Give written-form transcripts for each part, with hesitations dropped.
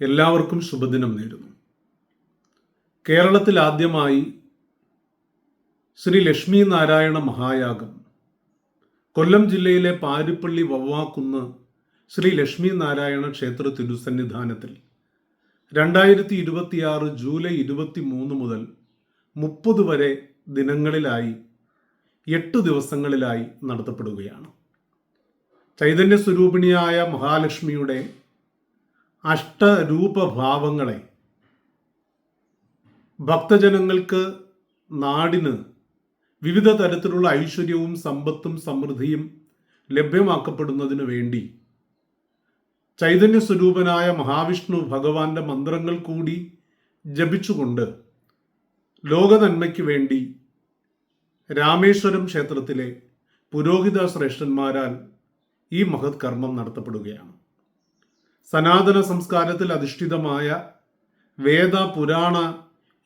എല്ലാവർക്കും ശുഭദിനം നേരുന്നു. കേരളത്തിൽ ആദ്യമായി ശ്രീ ലക്ഷ്മി നാരായണ മഹായാഗം കൊല്ലം ജില്ലയിലെ പാരിപ്പള്ളി വവ്വാക്കുന്ന് ശ്രീ ലക്ഷ്മി നാരായണ ക്ഷേത്ര തിരുസന്നിധാനത്തിൽ 2026 ജൂലൈ 23 മുതൽ 30 വരെ ദിനങ്ങളിലായി 8 ദിവസങ്ങളിലായി നടത്തപ്പെടുകയാണ്. ചൈതന്യ സ്വരൂപിണിയായ മഹാലക്ഷ്മിയുടെ അഷ്ടരൂപഭാവങ്ങളെ ഭക്തജനങ്ങൾക്ക്, നാടിന് വിവിധ തരത്തിലുള്ള ഐശ്വര്യവും സമ്പത്തും സമൃദ്ധിയും ലഭ്യമാക്കപ്പെടുന്നതിനു വേണ്ടി ചൈതന്യ സ്വരൂപനായ മഹാവിഷ്ണു ഭഗവാന്റെ മന്ത്രങ്ങൾ കൂടി ജപിച്ചുകൊണ്ട് ലോകനന്മയ്ക്ക് വേണ്ടി രാമേശ്വരം ക്ഷേത്രത്തിലെ പുരോഹിത ശ്രേഷ്ഠന്മാരാൽ ഈ മഹത് കർമ്മം നടത്തപ്പെടുകയാണ്. സനാതന സംസ്കാരത്തിൽ അധിഷ്ഠിതമായ വേദ പുരാണ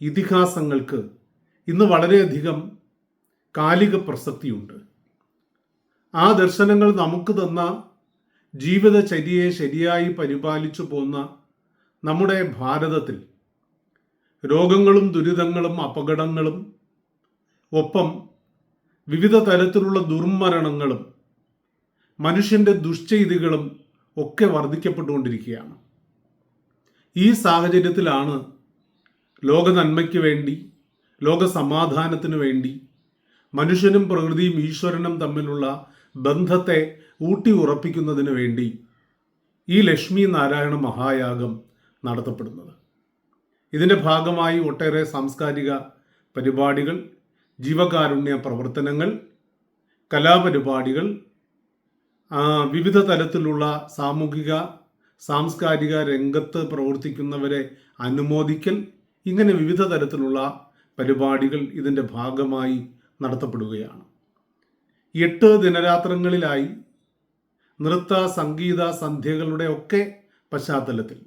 ഇതിഹാസങ്ങൾക്ക് ഇന്ന് വളരെയധികം കാലിക പ്രസക്തിയുണ്ട്. ആ ദർശനങ്ങൾ നമുക്ക് തന്ന ജീവിതചര്യയെ ശരിയായി പരിപാലിച്ചു പോന്ന നമ്മുടെ ഭാരതത്തിൽ രോഗങ്ങളും ദുരിതങ്ങളും അപകടങ്ങളും ഒപ്പം വിവിധ തരത്തിലുള്ള ദുർമരണങ്ങളും മനുഷ്യൻ്റെ ദുശ്ചെയ്തികളും ഒക്കെ വർദ്ധിക്കപ്പെട്ടുകൊണ്ടിരിക്കുകയാണ്. ഈ സാഹചര്യത്തിലാണ് ലോക നന്മയ്ക്ക് വേണ്ടി, ലോക സമാധാനത്തിന് വേണ്ടി, മനുഷ്യനും പ്രകൃതിയും ഈശ്വരനും തമ്മിലുള്ള ബന്ധത്തെ ഊട്ടി ഉറപ്പിക്കുന്നതിന് വേണ്ടി ഈ ലക്ഷ്മി നാരായണ മഹായാഗം നടത്തപ്പെടുന്നത്. ഇതിൻ്റെ ഭാഗമായി ഒട്ടേറെ സാംസ്കാരിക പരിപാടികൾ, ജീവകാരുണ്യ പ്രവർത്തനങ്ങൾ, കലാപരിപാടികൾ, വിവിധ തരത്തിലുള്ള സാമൂഹിക സാംസ്കാരിക രംഗത്ത് പ്രവർത്തിക്കുന്നവരെ അനുമോദിക്കൽ, ഇങ്ങനെ വിവിധ തരത്തിലുള്ള പരിപാടികൾ ഇതിൻ്റെ ഭാഗമായി നടത്തപ്പെടുകയാണ്. 8 ദിനരാത്രങ്ങളിലായി നൃത്ത സംഗീത സന്ധ്യകളുടെ ഒക്കെ പശ്ചാത്തലത്തിൽ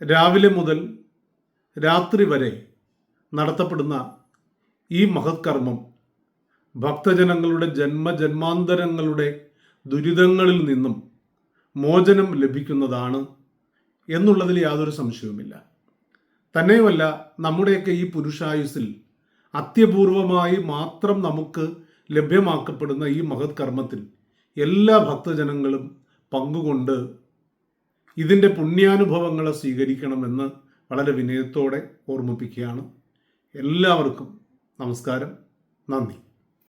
രാവിലെ മുതൽ രാത്രി വരെ നടത്തപ്പെടുന്ന ഈ മഹത് കർമ്മം ഭക്തജനങ്ങളുടെ ജന്മജന്മാന്തരങ്ങളുടെ ദുരിതങ്ങളിൽ നിന്നും മോചനം ലഭിക്കുന്നതാണ് എന്നുള്ളതിൽ യാതൊരു സംശയവുമില്ല. തന്നെയുമല്ല, നമ്മുടെയൊക്കെ ഈ പുരുഷായുസിൽ അത്യപൂർവമായി മാത്രം നമുക്ക് ലഭ്യമാക്കപ്പെടുന്ന ഈ മഹത് കർമ്മത്തിൽ എല്ലാ ഭക്തജനങ്ങളും പങ്കുകൊണ്ട് ഇതിൻ്റെ പുണ്യാനുഭവങ്ങളെ സ്വീകരിക്കണമെന്ന് വളരെ വിനയത്തോടെ ഓർമ്മിപ്പിക്കുകയാണ്. എല്ലാവർക്കും നമസ്കാരം, നന്ദി.